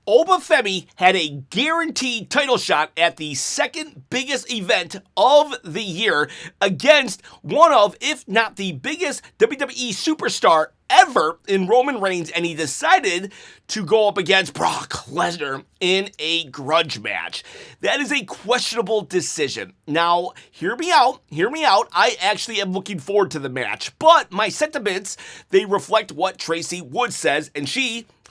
Oba Femi had a guaranteed title shot at the second biggest event of the year against one of, if not the biggest WWE superstar ever in Roman Reigns, and he decided to go up against Brock Lesnar in a grudge match. That is a questionable decision. Now, hear me out. I actually am looking forward to the match, but my sentiments, they reflect what Tracy Wood says, and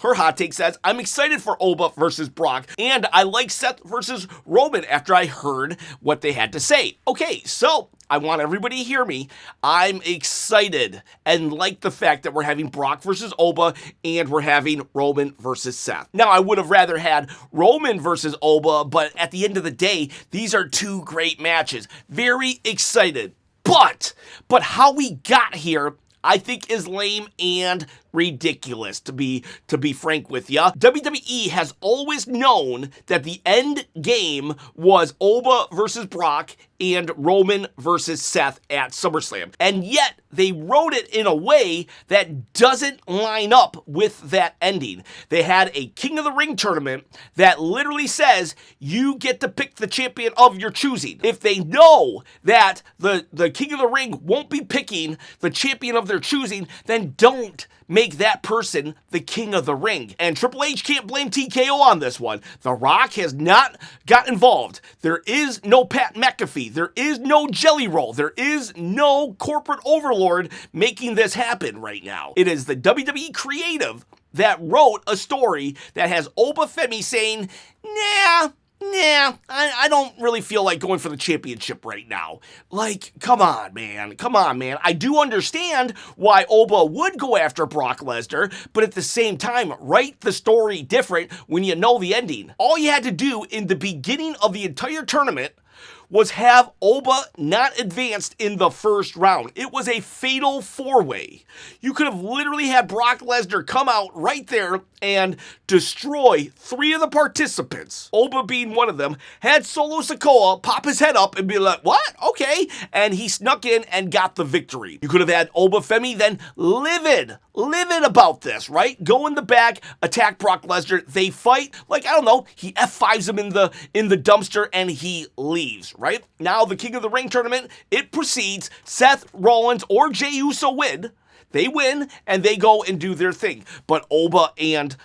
her hot take says, I'm excited for Oba versus Brock, and I like Seth versus Roman after I heard what they had to say. Okay, so I want everybody to hear me. I'm excited and like the fact that we're having Brock versus Oba and we're having Roman versus Seth. Now, I would have rather had Roman versus Oba, but at the end of the day, these are two great matches. Very excited. But how we got here, I think, is lame and ridiculous, to be frank with ya. WWE has always known that the end game was Oba versus Brock and Roman versus Seth at SummerSlam. And yet, they wrote it in a way that doesn't line up with that ending. They had a King of the Ring tournament that literally says you get to pick the champion of your choosing. If they know that the King of the Ring won't be picking the champion of their choosing, then don't make that person the King of the Ring. And Triple H can't blame TKO on this one. The Rock has not got involved. There is no Pat McAfee. There is no Jelly Roll. There is no corporate overlord making this happen right now. It is the WWE creative that wrote a story that has Oba Femi saying, nah, I don't really feel like going for the championship right now. Like, come on, man. I do understand why Oba would go after Brock Lesnar, but at the same time, write the story different when you know the ending. All you had to do in the beginning of the entire tournament was have Oba not advanced in the first round. It was a fatal four-way. You could have literally had Brock Lesnar come out right there and destroy three of the participants, Oba being one of them, had Solo Sikoa pop his head up and be like, what? Okay. And he snuck in and got the victory. You could have had Oba Femi then livid about this, right? Go in the back, attack Brock Lesnar. They fight, like, I don't know, he F5s him in the dumpster and he leaves, right? Now the King of the Ring tournament, it proceeds. Seth Rollins or Jey Uso win. They win, and they go and do their thing. But Oba and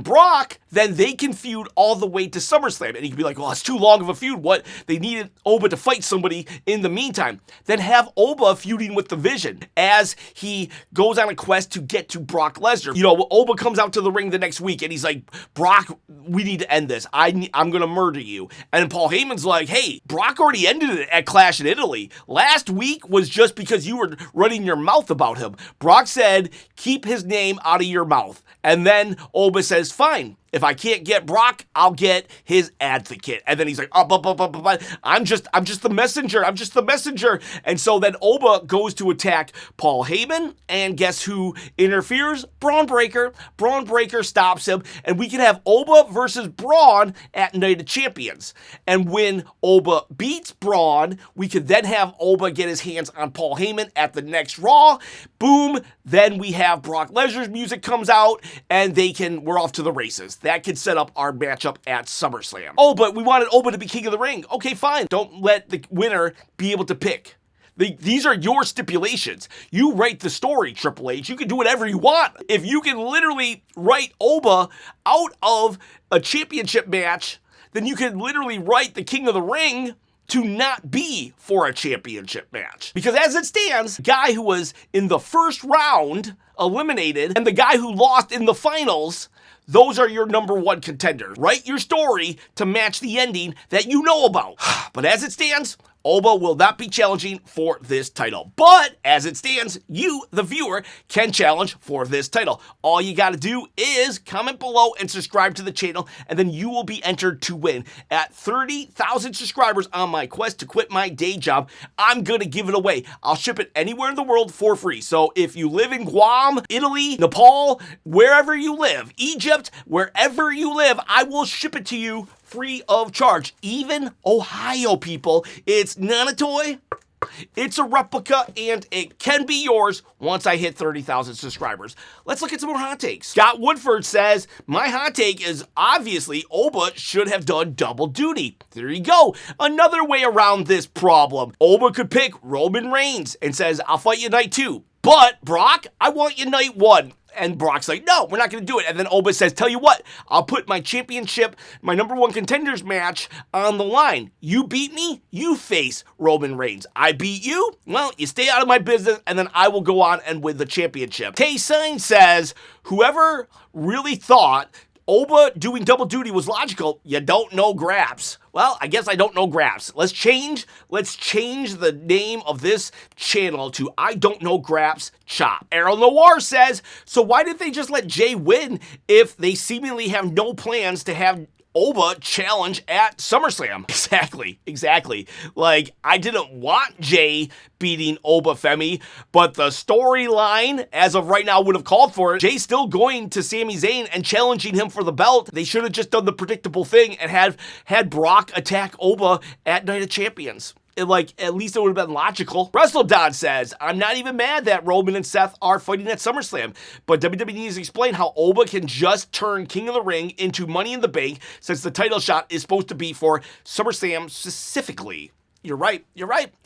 Brock, then they can feud all the way to SummerSlam. And you can be like, well, it's too long of a feud. What? They needed Oba to fight somebody in the meantime. Then have Oba feuding with the Vision as he goes on a quest to get to Brock Lesnar. You know, Oba comes out to the ring the next week, and he's like, Brock, we need to end this. I'm going to murder you. And then Paul Heyman's like, hey, Brock already ended it at Clash in Italy. Last week was just because you were running your mouth about him. Brock said, keep his name out of your mouth. And then Oba says, fine. If I can't get Brock, I'll get his advocate. And then he's like, I'm just the messenger. I'm just the messenger. And so then Oba goes to attack Paul Heyman. And guess who interferes? Braun Breaker. Braun Breaker stops him. And we can have Oba versus Braun at Night of Champions. And when Oba beats Braun, we could then have Oba get his hands on Paul Heyman at the next Raw. Boom. Then we have Brock Lesnar's music comes out. And we're off to the races. That could set up our matchup at SummerSlam. Oh, but we wanted Oba to be King of the Ring. Okay, fine. Don't let the winner be able to pick. These are your stipulations. You write the story, Triple H. You can do whatever you want. If you can literally write Oba out of a championship match, then you can literally write the King of the Ring to not be for a championship match. Because as it stands, the guy who was in the first round eliminated and the guy who lost in the finals, those are your number one contenders. Write your story to match the ending that you know about. But as it stands, Oba will not be challenging for this title. But as it stands, you, the viewer, can challenge for this title. All you got to do is comment below and subscribe to the channel, and then you will be entered to win. At 30,000 subscribers on my quest to quit my day job, I'm going to give it away. I'll ship it anywhere in the world for free. So if you live in Guam, Italy, Nepal, wherever you live, Egypt, wherever you live, I will ship it to you free of charge. Even Ohio, people. It's not a toy. It's a replica, and it can be yours once I hit 30,000 subscribers. Let's look at some more hot takes. Scott Woodford says, my hot take is obviously Oba should have done double duty. There you go. Another way around this problem. Oba could pick Roman Reigns and says, I'll fight you night 2. But, Brock, I want you night 1. And Brock's like, no, we're not going to do it. And then Oba says, tell you what, I'll put my championship, my number 1 contenders match on the line. You beat me, you face Roman Reigns. I beat you, well, you stay out of my business, and then I will go on and win the championship. Tay Sign says, whoever really thought Oba doing double duty was logical, you don't know Graps. Well, I guess I don't know Graps. Let's change the name of this channel to I Don't Know Graps Chop. Errol Noir says, so why did they just let Jay win if they seemingly have no plans to have Oba challenge at SummerSlam? Exactly. Like, I didn't want Jay beating Oba Femi, but the storyline, as of right now, would have called for it. Jay's still going to Sami Zayn and challenging him for the belt. They should have just done the predictable thing and had Brock attack Oba at Night of Champions. At least it would have been logical. Wrestle Don says, I'm not even mad that Roman and Seth are fighting at SummerSlam, but WWE needs to explain how Oba can just turn King of the Ring into Money in the Bank since the title shot is supposed to be for SummerSlam specifically. You're right.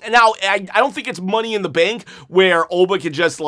And now, I don't think it's Money in the Bank where Oba can just,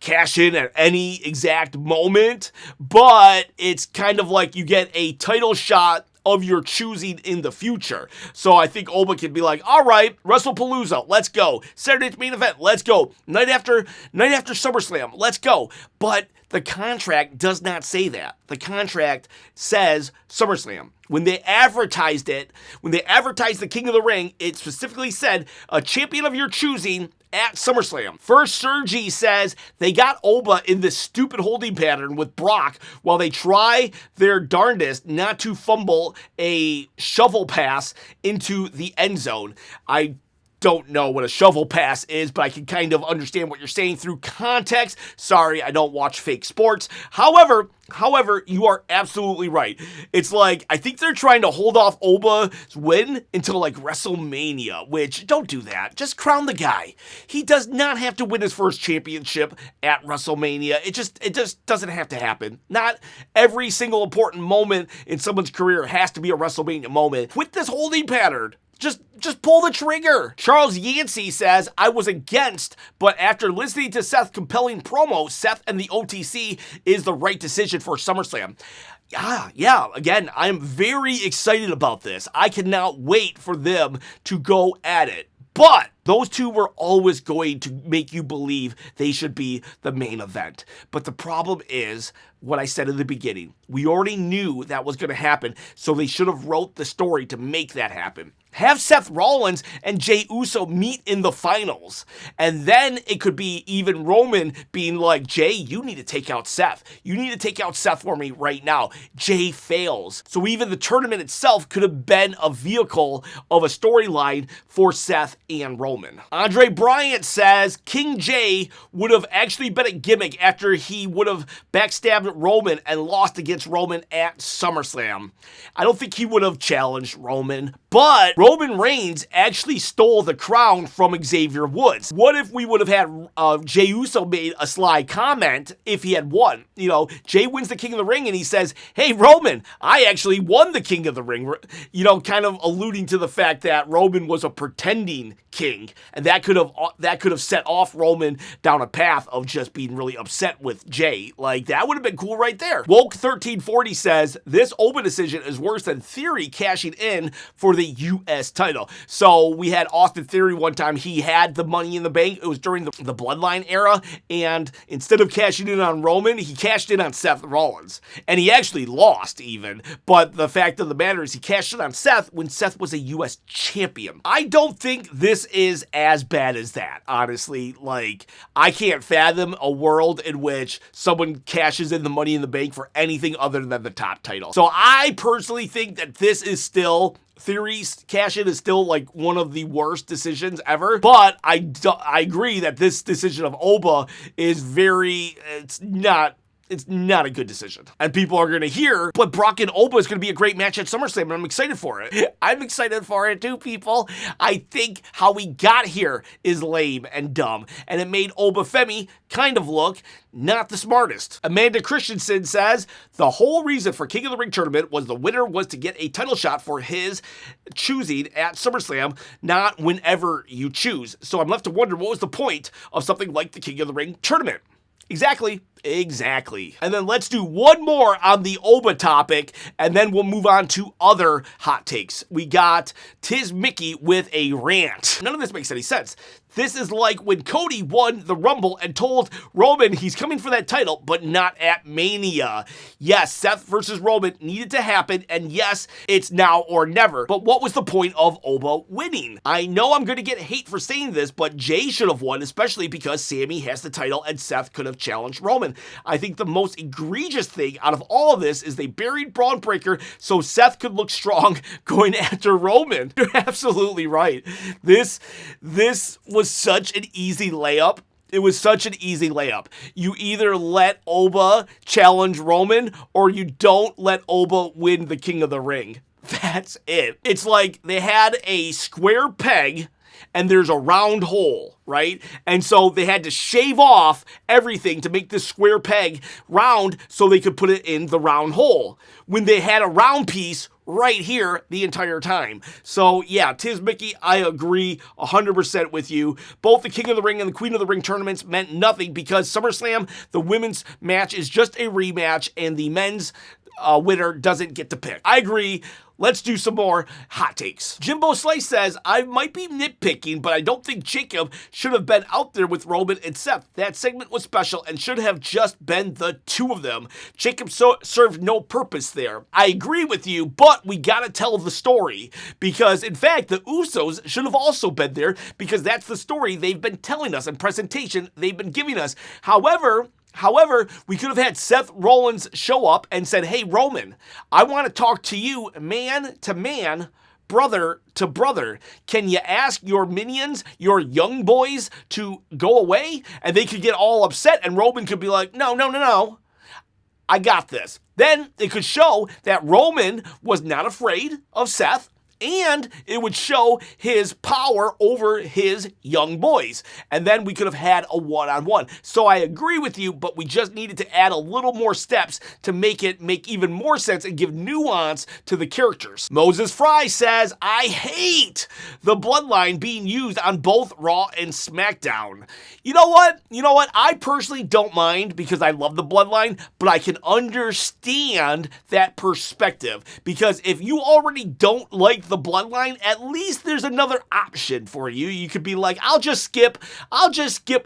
cash in at any exact moment, but it's kind of like you get a title shot of your choosing in the future. So I think Oba could be like, all right, WrestlePalooza, let's go. Saturday night's main event, let's go. Night after SummerSlam, let's go. But the contract does not say that. The contract says SummerSlam. When they advertised the King of the Ring, it specifically said a champion of your choosing at SummerSlam. First Sergi says they got Oba in this stupid holding pattern with Brock while they try their darndest not to fumble a shovel pass into the end zone. I don't know what a shovel pass is, but I can kind of understand what you're saying through context. Sorry, I don't watch fake sports. However, you are absolutely right. It's like, I think they're trying to hold off Oba's win until WrestleMania, which, don't do that. Just crown the guy. He does not have to win his first championship at WrestleMania. It just doesn't have to happen. Not every single important moment in someone's career has to be a WrestleMania moment. With this holding pattern, just pull the trigger. Charles Yancey says, I was against, but after listening to Seth's compelling promo, Seth and the OTC is the right decision for SummerSlam. Yeah, again, I'm very excited about this. I cannot wait for them to go at it. But those two were always going to make you believe they should be the main event. But the problem is what I said in the beginning. We already knew that was going to happen, so they should have wrote the story to make that happen. Have Seth Rollins and Jey Uso meet in the finals. And then it could be even Roman being like, Jey, you need to take out Seth. You need to take out Seth for me right now. Jey fails. So even the tournament itself could have been a vehicle of a storyline for Seth and Roman. Andre Bryant says King Jey would have actually been a gimmick after he would have backstabbed Roman and lost against Roman at SummerSlam. I don't think he would have challenged Roman, but Roman Reigns actually stole the crown from Xavier Woods. What if we would have had Jey Uso made a sly comment if he had won? You know, Jey wins the King of the Ring and he says, hey, Roman, I actually won the King of the Ring. You know, kind of alluding to the fact that Roman was a pretending king, and that could have set off Roman down a path of just being really upset with Jey. Like, that would have been cool right there. Woke1340 says this Oba decision is worse than Theory cashing in for the U.S. title. So we had Austin Theory one time. He had the Money in the Bank. It was during the Bloodline era, and instead of cashing in on Roman, he cashed in on Seth Rollins, and he actually lost even. But the fact of the matter is he cashed in on Seth when Seth was a U.S. champion. I don't think this is as bad as that, honestly. Like, I can't fathom a world in which someone cashes in the Money in the Bank for anything other than the top title. So I personally think that this is still, Theory's cash-in is still like one of the worst decisions ever, but I agree that this decision of Oba is it's not It's not a good decision. And people are going to hear, but Brock and Oba is going to be a great match at SummerSlam, and I'm excited for it. I'm excited for it too, people. I think how we got here is lame and dumb, and it made Oba Femi kind of look not the smartest. Amanda Christensen says, the whole reason for King of the Ring tournament was the winner was to get a title shot for his choosing at SummerSlam, not whenever you choose. So I'm left to wonder what was the point of something like the King of the Ring tournament. Exactly. And then let's do one more on the Oba topic, and then we'll move on to other hot takes. We got Tiz Mickey with a rant. None of this makes any sense. This is like when Cody won the Rumble and told Roman he's coming for that title, but not at Mania. Yes, Seth versus Roman needed to happen, and yes, it's now or never. But what was the point of Oba winning? I know I'm going to get hate for saying this, but Jay should have won, especially because Sami has the title and Seth could have challenged Roman. I think the most egregious thing out of all of this is they buried Braun Breaker so Seth could look strong going after Roman. You're absolutely right. This was such an easy layup. It was such an easy layup. You either let Oba challenge Roman or you don't let Oba win the King of the Ring. That's it. It's like they had a square peg and there's a round hole, right? And so they had to shave off everything to make this square peg round so they could put it in the round hole when they had a round piece right here the entire time. So yeah, Tiz Mickey, I agree 100% with you. Both the King of the Ring and the Queen of the Ring tournaments meant nothing because SummerSlam, the women's match is just a rematch and the men's winner doesn't get to pick. I agree. Let's do some more hot takes. Jimbo Slice says, I might be nitpicking, but I don't think Jacob should have been out there with Roman and Seth. That segment was special and should have just been the two of them. Jacob served no purpose there. I agree with you, but we gotta tell the story because, in fact, the Usos should have also been there because that's the story they've been telling us and presentation they've been giving us. However, we could have had Seth Rollins show up and said, hey, Roman, I want to talk to you man to man, brother to brother. Can you ask your minions, your young boys, to go away? And they could get all upset and Roman could be like, no. I got this. Then it could show that Roman was not afraid of Seth. And it would show his power over his young boys. And then we could have had a one-on-one. So I agree with you, but we just needed to add a little more steps to make it make even more sense and give nuance to the characters. Moses Fry says, I hate the Bloodline being used on both Raw and SmackDown. You know what? I personally don't mind because I love the Bloodline, but I can understand that perspective. Because if you already don't like the Bloodline, at least there's another option for you. You could be like, I'll just skip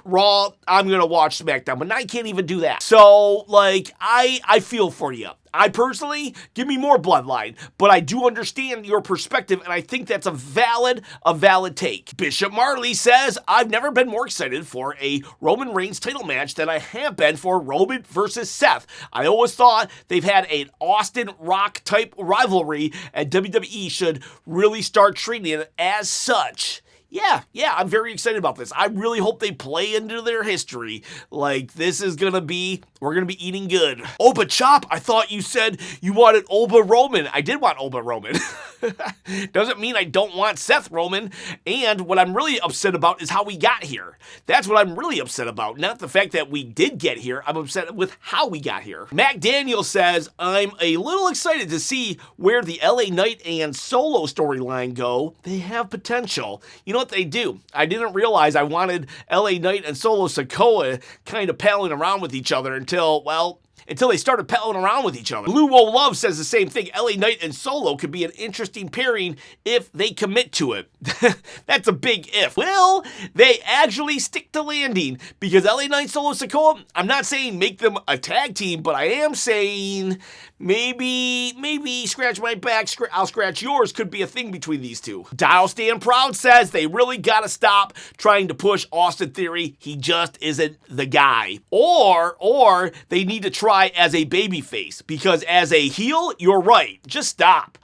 Raw, I'm gonna watch SmackDown, but now I can't even do that. So, like, I feel for you. I personally, give me more Bloodline, but I do understand your perspective, and I think that's a valid take. Bishop Marley says, I've never been more excited for a Roman Reigns title match than I have been for Roman versus Seth. I always thought they've had an Austin Rock type rivalry, and WWE should really start treating it as such. Yeah, I'm very excited about this. I really hope they play into their history. Like, we're gonna be eating good. Oba Chop, I thought you said you wanted Oba Roman. I did want Oba Roman. Doesn't mean I don't want Seth Roman. And what I'm really upset about is how we got here. That's what I'm really upset about. Not the fact that we did get here. I'm upset with how we got here. Mac Daniel says, I'm a little excited to see where the LA Knight and Solo storyline go. They have potential. You know what they do? I didn't realize I wanted LA Knight and Solo Sikoa kind of palling around with each other until they started palling around with each other. Blue Wo Love says the same thing. LA Knight and Solo could be an interesting pairing if they commit to it. That's a big if. Will they actually stick to landing? Because LA Knight, Solo Sikoa, I'm not saying make them a tag team, but I am saying maybe scratch my back, I'll scratch yours could be a thing between these two. Dial Stand Proud says they really gotta stop trying to push Austin Theory. He just isn't the guy. Or they need to try as a babyface, because as a heel, you're right. Just stop.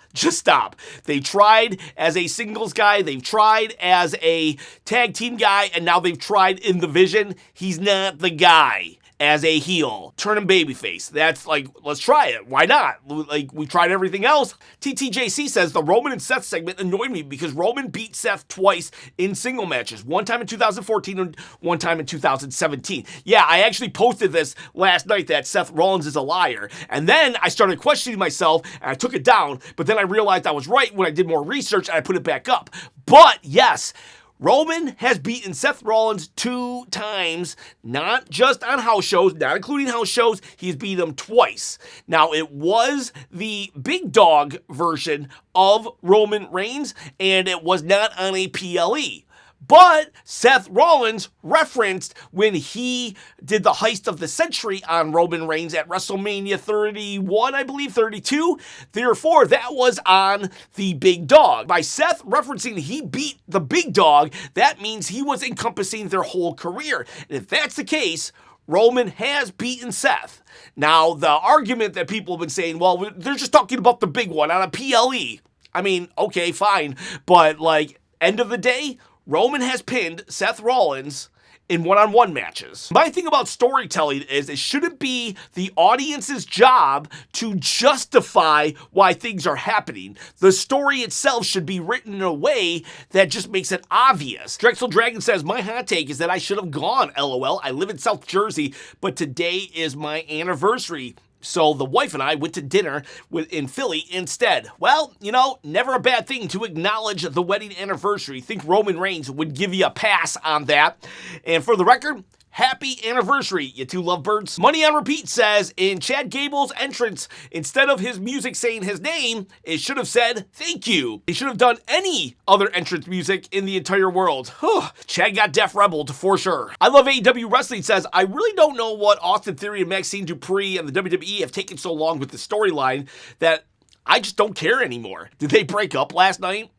They tried as a singles guy, they've tried as a tag team guy, and now they've tried in the Vision. He's not the guy. as a heel. Turn him babyface. That's like, let's try it. Why not? Like, we tried everything else. TTJC says the Roman and Seth segment annoyed me because Roman beat Seth twice in single matches. One time in 2014 and one time in 2017. Yeah, I actually posted this last night that Seth Rollins is a liar. And then I started questioning myself and I took it down, but then I realized I was right when I did more research and I put it back up. But yes, Roman has beaten Seth Rollins 2 times, not just on house shows, not including house shows. He's beat him twice. Now, it was the big dog version of Roman Reigns, and it was not on a PLE. But Seth Rollins referenced when he did the heist of the century on Roman Reigns at WrestleMania 31, I believe, 32. Therefore, that was on the big dog. By Seth referencing he beat the big dog, that means he was encompassing their whole career. And if that's the case, Roman has beaten Seth. Now, the argument that people have been saying, well, they're just talking about the big one on a PLE. I mean, okay, fine. But, like, end of the day, Roman has pinned Seth Rollins in one-on-one matches. My thing about storytelling is it shouldn't be the audience's job to justify why things are happening. The story itself should be written in a way that just makes it obvious. Drexel Dragon says, my hot take is that I should have gone, LOL. I live in South Jersey, but today is my anniversary. So the wife and I went to dinner in Philly instead. Well, you know, never a bad thing to acknowledge the wedding anniversary. Think Roman Reigns would give you a pass on that. And for the record, happy anniversary, you two lovebirds. Money on Repeat says, in Chad Gable's entrance, instead of his music saying his name, it should have said, thank you. He should have done any other entrance music in the entire world. Whew. Chad got Def Rebelled for sure. I Love AEW Wrestling says, I really don't know what Austin Theory and Maxxine Dupri and the WWE have taken so long with the storyline that I just don't care anymore. Did they break up last night?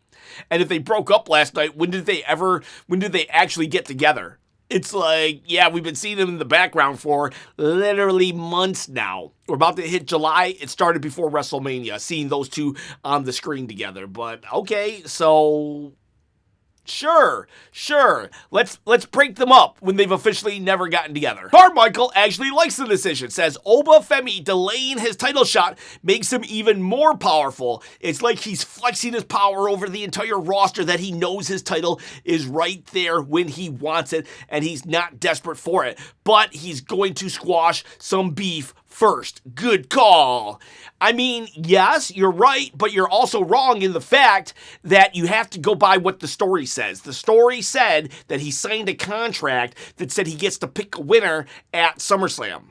And if they broke up last night, when did they actually get together? It's like, yeah, we've been seeing them in the background for literally months now. We're about to hit July. It started before WrestleMania, seeing those two on the screen together. But okay, so Sure. Let's break them up when they've officially never gotten together. Carmichael actually likes the decision. Says Oba Femi delaying his title shot makes him even more powerful. It's like he's flexing his power over the entire roster that he knows his title is right there when he wants it and he's not desperate for it. But he's going to squash some beef first. Good call. I mean, yes, you're right, but you're also wrong in the fact that you have to go by what the story says. The story said that he signed a contract that said he gets to pick a winner at SummerSlam.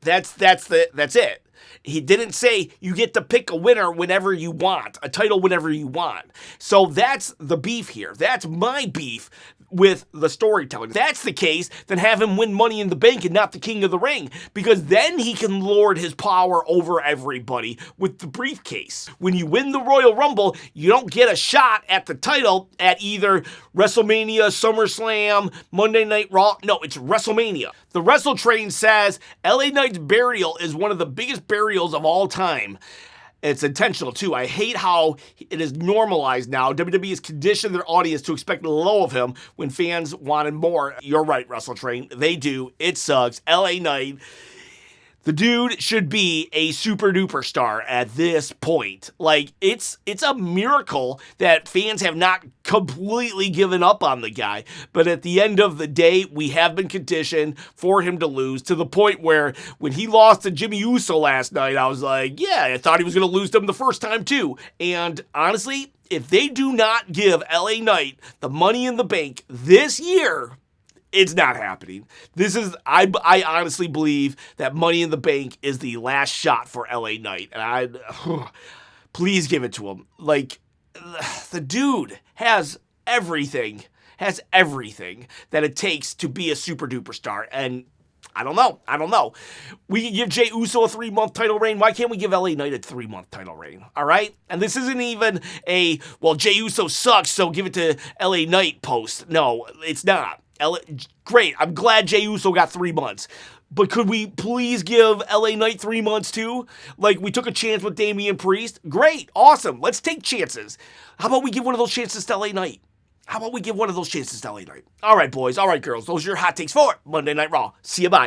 That's it. He didn't say you get to pick a winner whenever you want, a title whenever you want. So that's the beef here. That's my beef with the storytelling. If that's the case, then have him win Money in the Bank and not the King of the Ring, because then he can lord his power over everybody with the briefcase. When you win the Royal Rumble, you don't get a shot at the title at either WrestleMania, SummerSlam, Monday Night Raw. No, it's WrestleMania. The Wrestle Train says LA Knight's burial is one of the biggest burials of all time. It's intentional, too. I hate how it is normalized now. WWE has conditioned their audience to expect low of him when fans wanted more. You're right, Wrestle Train. They do. It sucks. LA Knight. The dude should be a super duper star at this point. Like, it's a miracle that fans have not completely given up on the guy. But at the end of the day, we have been conditioned for him to lose, to the point where when he lost to Jimmy Uso last night, I was like, yeah, I thought he was going to lose to him the first time too. And honestly, if they do not give LA Knight the Money in the Bank this year, it's not happening. I honestly believe that Money in the Bank is the last shot for LA Knight. And please give it to him. Like, the dude has everything that it takes to be a super duper star. And I don't know. We can give Jey Uso a 3-month title reign. Why can't we give LA Knight a 3-month title reign? All right? And this isn't even a, well, Jey Uso sucks, so give it to LA Knight post. No, it's not. Great. I'm glad Jey Uso got 3 months. But could we please give LA Knight 3 months too? Like, we took a chance with Damian Priest. Great. Awesome. Let's take chances. How about we give one of those chances to LA Knight? All right, boys. All right, girls. Those are your hot takes for Monday Night Raw. See you. Bye.